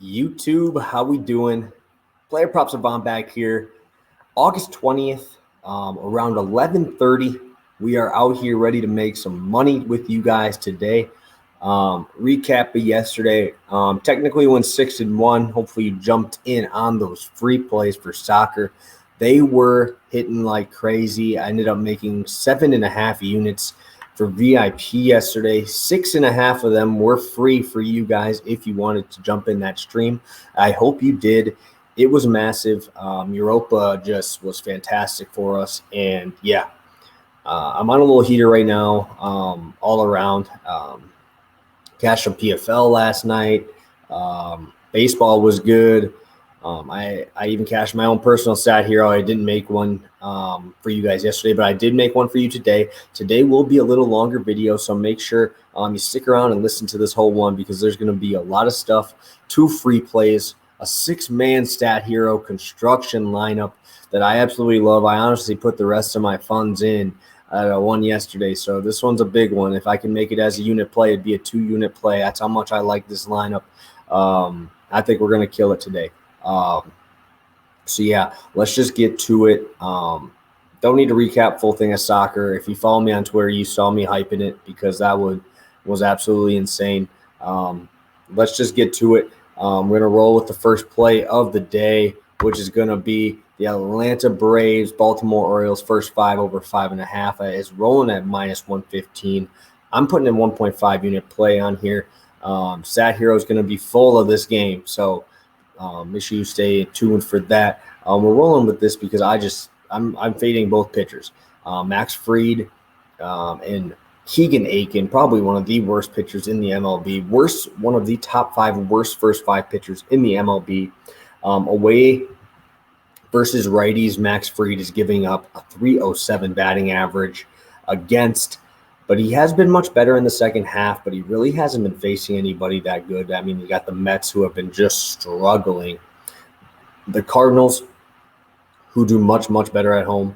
YouTube, how we doing? Player Prop Savant back here. August 20th, around 11:30. We are out here ready to make some money with you guys today. Recap of yesterday. Technically went 6-1. Hopefully you jumped in on those free plays for soccer. They were hitting like crazy. I ended up making 7.5 units for VIP yesterday. 6.5 of them were free for you guys if you wanted to jump in that stream. I hope you did. It was massive. Europa just was fantastic for us. And yeah, I'm on a little heater right now, all around. Cashed some PFL last night. Baseball was good. I even cashed my own personal StatHero. I didn't make one for you guys yesterday, but I did make one for you today. Today will be a little longer video, so make sure you stick around and listen to this whole one because there's going to be a lot of stuff, 2 free plays, a 6-man StatHero construction lineup that I absolutely love. I honestly put the rest of my funds in one yesterday, so this one's a big one. If I can make it as a unit play, it'd be a 2-unit play. That's how much I like this lineup. I think we're going to kill it today. So yeah, let's just get to it. Don't need to recap full thing of soccer. If you follow me on Twitter, you saw me hyping it because that was absolutely insane. Let's just get to it. We're going to roll with the first play of the day, which is going to be the Atlanta Braves, Baltimore Orioles, first 5 over 5.5. It's rolling at -115. I'm putting in 1.5 unit play on here. StatHero is going to be full of this game, so make sure you stay tuned for that. We're rolling with this because I'm fading both pitchers. Max Fried and Keegan Aiken, probably one of the worst pitchers in the MLB. One of the top 5 worst first 5 pitchers in the MLB. Away versus righties, Max Fried is giving up a 307 batting average against, but he has been much better in the second half, but he really hasn't been facing anybody that good. I mean, you got the Mets who have been just struggling. The Cardinals, who do much, much better at home.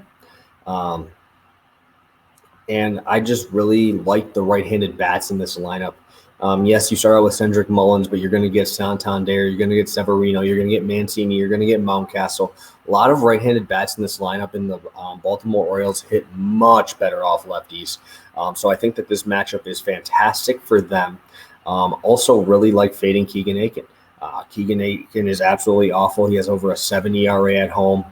And I just really like the right-handed bats in this lineup. Yes, you start out with Cedric Mullins, but you're going to get Santander, you're going to get Severino, you're going to get Mancini, you're going to get Mountcastle. A lot of right-handed bats in this lineup, and the Baltimore Orioles hit much better off lefties. So I think that this matchup is fantastic for them. Also really like fading Keegan Aiken. Keegan Aiken is absolutely awful. He has over a 7 ERA at home,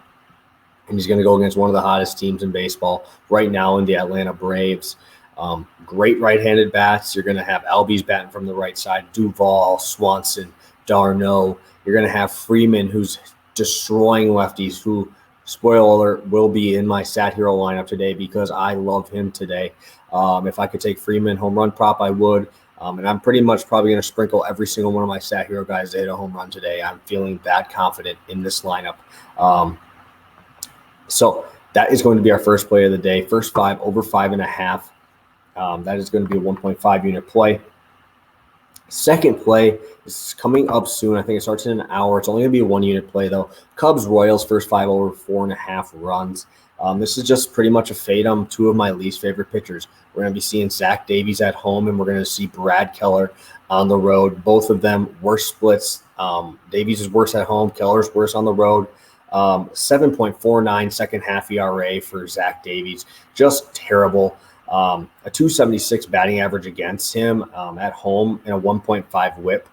and he's going to go against one of the hottest teams in baseball right now in the Atlanta Braves. Great right-handed bats. You're going to have Albies batting from the right side, Duvall, Swanson, Darno. You're going to have Freeman, who's destroying lefties, who, spoiler alert, will be in my StatHero lineup today because I love him today. If I could take Freeman home run prop, I would. And I'm pretty much probably going to sprinkle every single one of my StatHero guys to hit a home run today. I'm feeling that confident in this lineup. So that is going to be our first play of the day. First 5 over 5.5. That is going to be a 1.5 unit play. Second play is coming up soon. I think it starts in an hour. It's only going to be a 1 unit play, though. Cubs Royals, first 5 over 4.5 runs. This is just pretty much a fade on 2 of my least favorite pitchers. We're going to be seeing Zach Davies at home, and we're going to see Brad Keller on the road. Both of them worst splits. Davies is worse at home. Keller's worse on the road. 7.49 second half ERA for Zach Davies. Just terrible. A 276 batting average against him at home and a 1.5 whip.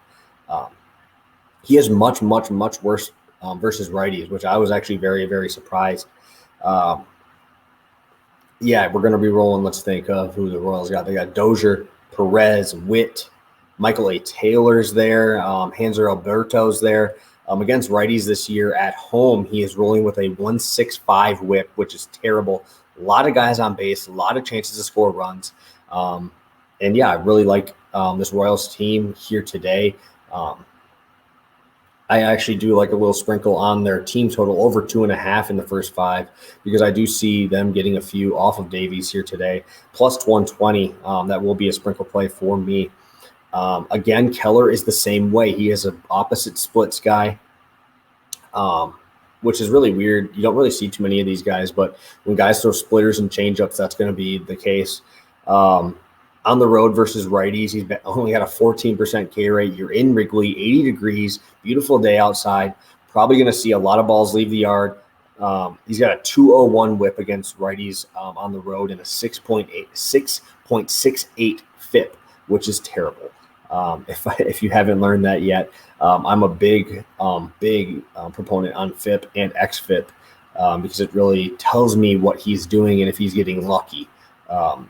He is much, much, much worse versus righties, which I was actually very, very surprised. Yeah, we're going to be rolling. Let's think of who the Royals got. They got Dozier, Perez, Witt, Michael A. Taylor's there, Hanser Alberto's there. Against righties this year at home, he is rolling with a 1.65 whip, which is terrible. A lot of guys on base, a lot of chances to score runs. And yeah, I really like this Royals team here today. I actually do like a little sprinkle on their team total over 2.5 in the first 5 because I do see them getting a few off of Davies here today. Plus 120, that will be a sprinkle play for me. Again, Keller is the same way. He is an opposite splits guy. Which is really weird. You don't really see too many of these guys, but when guys throw splitters and changeups, that's going to be the case. On the road versus righties, he's only got a 14% K rate. You're in Wrigley, 80 degrees, beautiful day outside. Probably going to see a lot of balls leave the yard. He's got a 201 whip against righties on the road and a 6.68 FIP, which is terrible. If you haven't learned that yet, I'm a big proponent on FIP and XFIP because it really tells me what he's doing and if he's getting lucky.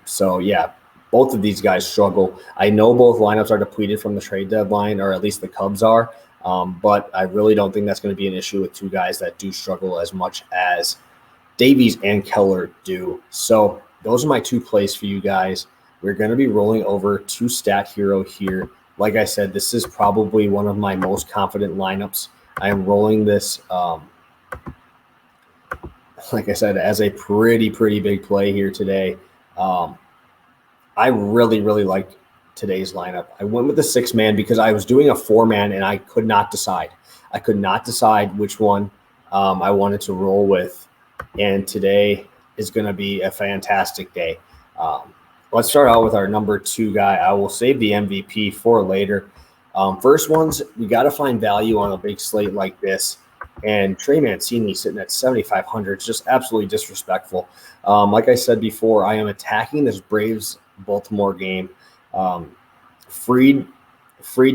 So yeah, both of these guys struggle. I know both lineups are depleted from the trade deadline, or at least the Cubs are. But I really don't think that's going to be an issue with two guys that do struggle as much as Davies and Keller do. So those are my two plays for you guys. We're going to be rolling over to StatHero here. Like I said, this is probably one of my most confident lineups. I am rolling this, like I said, as a pretty big play here today. I really like today's lineup. I went with the 6-man because I was doing a 4-man and I could not decide. I could not decide which one I wanted to roll with. And today is going to be a fantastic day. Let's start out with our number 2 guy. I will save the MVP for later. First ones, we got to find value on a big slate like this. And Trey Mancini sitting at 7,500 is just absolutely disrespectful. Like I said before, I am attacking this Braves-Baltimore game. Freed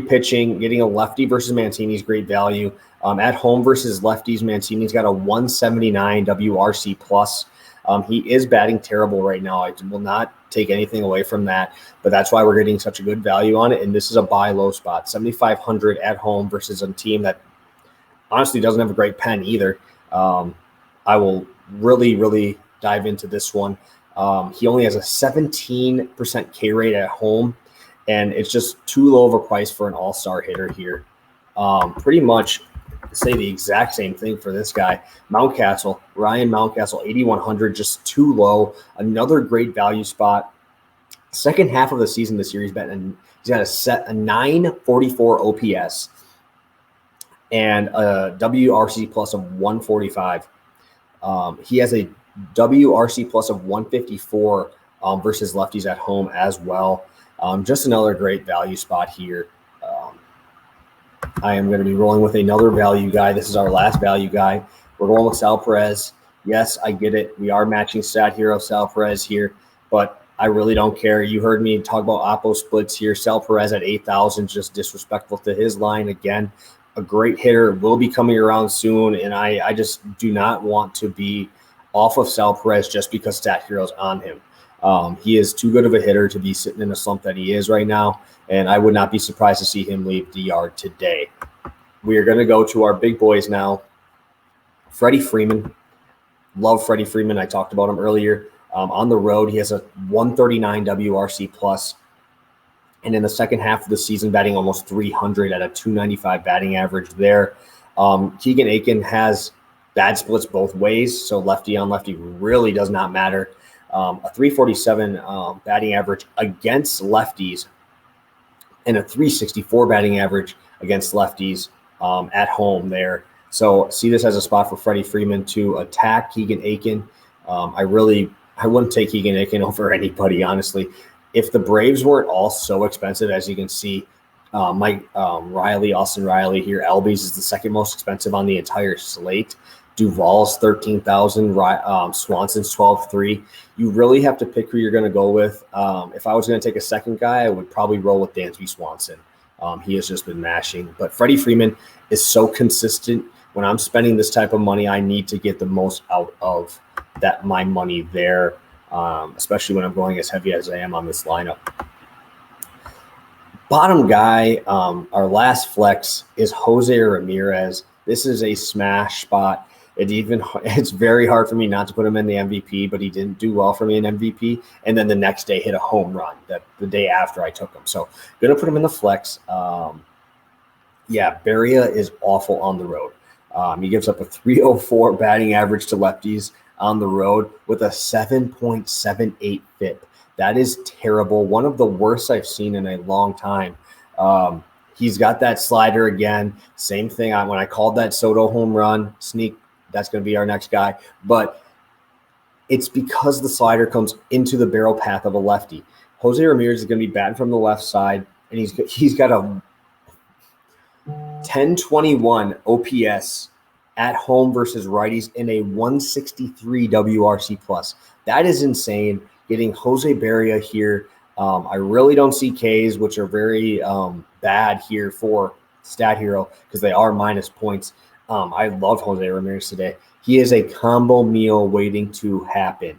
pitching, getting a lefty versus Mancini's great value. At home versus lefties, Mancini's got a 179 WRC plus. He is batting terrible right now. I will not take anything away from that, but that's why we're getting such a good value on it. And this is a buy low spot, 7,500 at home versus a team that honestly doesn't have a great pen either. I will really dive into this one. He only has a 17% K rate at home, and it's just too low of a price for an all-star hitter here. Pretty much say the exact same thing for this guy. Mountcastle, Ryan Mountcastle, 8,100, just too low. Another great value spot. Second half of the season this year, he's got a 944 OPS and a WRC plus of 145. He has a WRC plus of 154 versus lefties at home as well. Just another great value spot here. I am going to be rolling with another value guy. This is our last value guy. We're going with Sal Perez. Yes, I get it. We are matching StatHero Sal Perez here, but I really don't care. You heard me talk about Oppo splits here. Sal Perez at 8,000, just disrespectful to his line again. A great hitter, will be coming around soon, and I just do not want to be off of Sal Perez just because StatHero's on him. He is too good of a hitter to be sitting in a slump that he is right now, and I would not be surprised to see him leave the yard today. We are going to go to our big boys now. Freddie Freeman. Love Freddie Freeman. I talked about him earlier. On the road, he has a 139 WRC plus, and in the second half of the season, batting almost 300 at a 295 batting average there. Keegan Aiken has bad splits both ways, so lefty on lefty really does not matter. A 347 batting average against lefties and a 364 batting average against lefties at home there. So see this as a spot for Freddie Freeman to attack Keegan Aiken. I wouldn't take Keegan Aiken over anybody, honestly. If the Braves weren't all so expensive, as you can see, Austin Riley here, Albies is the second most expensive on the entire slate. Duvall's 13,000, Swanson's 12,300. You really have to pick who you're going to go with. If I was going to take a second guy, I would probably roll with Dansby Swanson. He has just been mashing. But Freddie Freeman is so consistent. When I'm spending this type of money, I need to get the most out of my money there, especially when I'm going as heavy as I am on this lineup. Bottom guy, our last flex is Jose Ramirez. This is a smash spot. It's very hard for me not to put him in the MVP, but he didn't do well for me in MVP. And then the next day hit a home run the day after I took him. So going to put him in the flex. Beria is awful on the road. He gives up a 304 batting average to lefties on the road with a 7.78 FIP. That is terrible. One of the worst I've seen in a long time. He's got that slider again. Same thing. When I called that Soto home run sneak, that's going to be our next guy. But it's because the slider comes into the barrel path of a lefty. Jose Ramirez is going to be batting from the left side, and he's got a 1021 OPS at home versus righties and a 163 WRC plus. That is insane. Getting Jose Barria here. I really don't see Ks, which are very bad here for StatHero because they are minus points. I love Jose Ramirez today. He is a combo meal waiting to happen.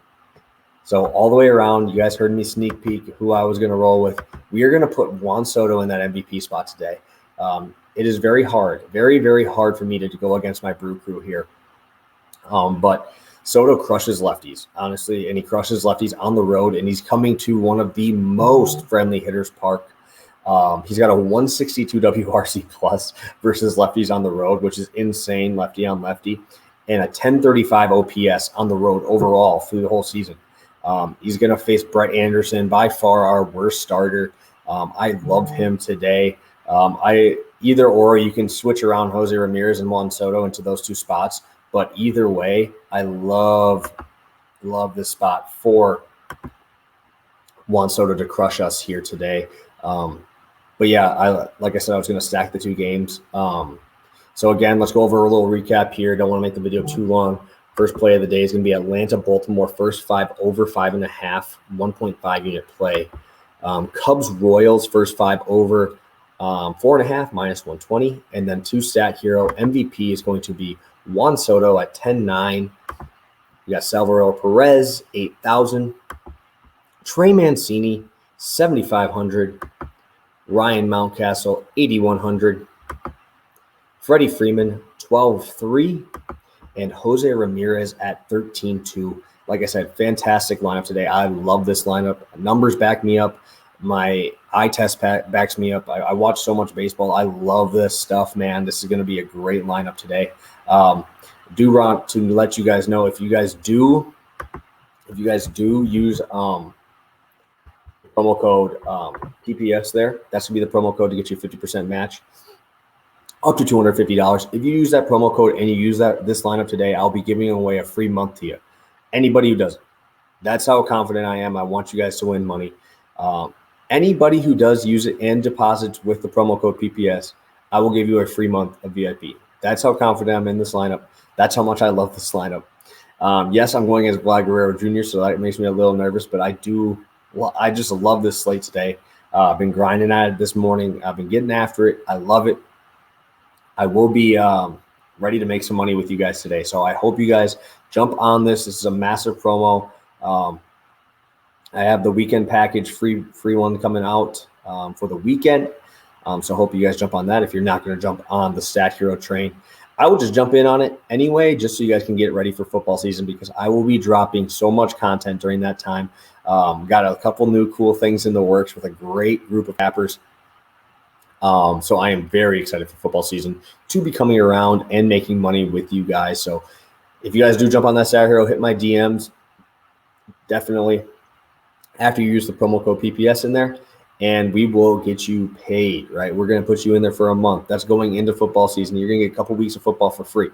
So all the way around, you guys heard me sneak peek who I was going to roll with. We are going to put Juan Soto in that MVP spot today. It is very hard, very, very hard for me to go against my brew crew here. But Soto crushes lefties, honestly, and he crushes lefties on the road, and he's coming to one of the most friendly hitters park. He's got a 162 WRC plus versus lefties on the road, which is insane, lefty on lefty, and a 1035 OPS on the road overall through the whole season. He's going to face Brett Anderson, by far our worst starter. I love him today. Either or, you can switch around Jose Ramirez and Juan Soto into those two spots. But either way, I love this spot for Juan Soto to crush us here today. But yeah, like I said, I was going to stack the two games. So again, let's go over a little recap here. Don't want to make the video too long. First play of the day is going to be Atlanta, Baltimore, first 5 over 5.5, 1.5 unit play. Cubs, Royals, first 5 over 4.5, minus 120. And then to StatHero, MVP is going to be Juan Soto at 10.9. We got Salvador Perez, 8,000. Trey Mancini, 7,500. Ryan Mountcastle, 8,100. Freddie Freeman, 12.3. And Jose Ramirez at 13.2. Like I said, fantastic lineup today. I love this lineup. Numbers back me up. My eye test backs me up. I watch so much baseball. I love this stuff, man. This is going to be a great lineup today. Do want to let you guys know if you guys do use promo code PPS there, that's going to be the promo code to get you a 50% match up to $250. If you use that promo code and you use this lineup today, I'll be giving away a free month to you. Anybody who doesn't. That's how confident I am. I want you guys to win money. Anybody who does use it and deposits with the promo code PPS, I will give you a free month of VIP. That's how confident I'm in this lineup. That's how much I love this lineup. Yes, I'm going as Vlad Guerrero Jr., so that makes me a little nervous, but I just love this slate today. I've been grinding at it this morning. I've been getting after it. I love it. I will be ready to make some money with you guys today. So I hope you guys jump on this. This is a massive promo. I have the weekend package, free one coming out for the weekend. So I hope you guys jump on that if you're not going to jump on the StatHero train. I will just jump in on it anyway, just so you guys can get ready for football season, because I will be dropping so much content during that time. Got a couple new cool things in the works with a great group of cappers. So I am very excited for football season to be coming around and making money with you guys. So if you guys do jump on that StatHero, hit my DMs. Definitely after you use the promo code PPS in there, and we will get you paid, right? We're going to put you in there for a month. That's going into football season. You're going to get a couple weeks of football for free.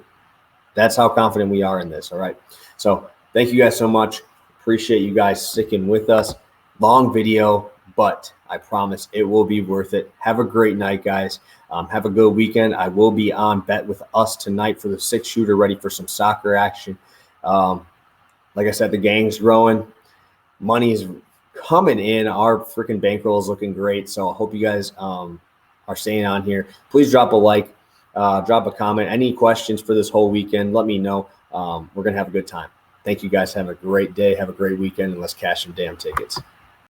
That's how confident we are in this, all right? So thank you guys so much. Appreciate you guys sticking with us. Long video, but I promise it will be worth it. Have a great night, guys. Have a good weekend. I will be on Bet With Us tonight for the 6-shooter, ready for some soccer action. Like I said, the gang's growing. Money's coming in. Our freaking bankroll is looking great. So I hope you guys are staying on here. Please drop a like, drop a comment. Any questions for this whole weekend, let me know. We're going to have a good time. Thank you guys. Have a great day. Have a great weekend, and let's cash some damn tickets.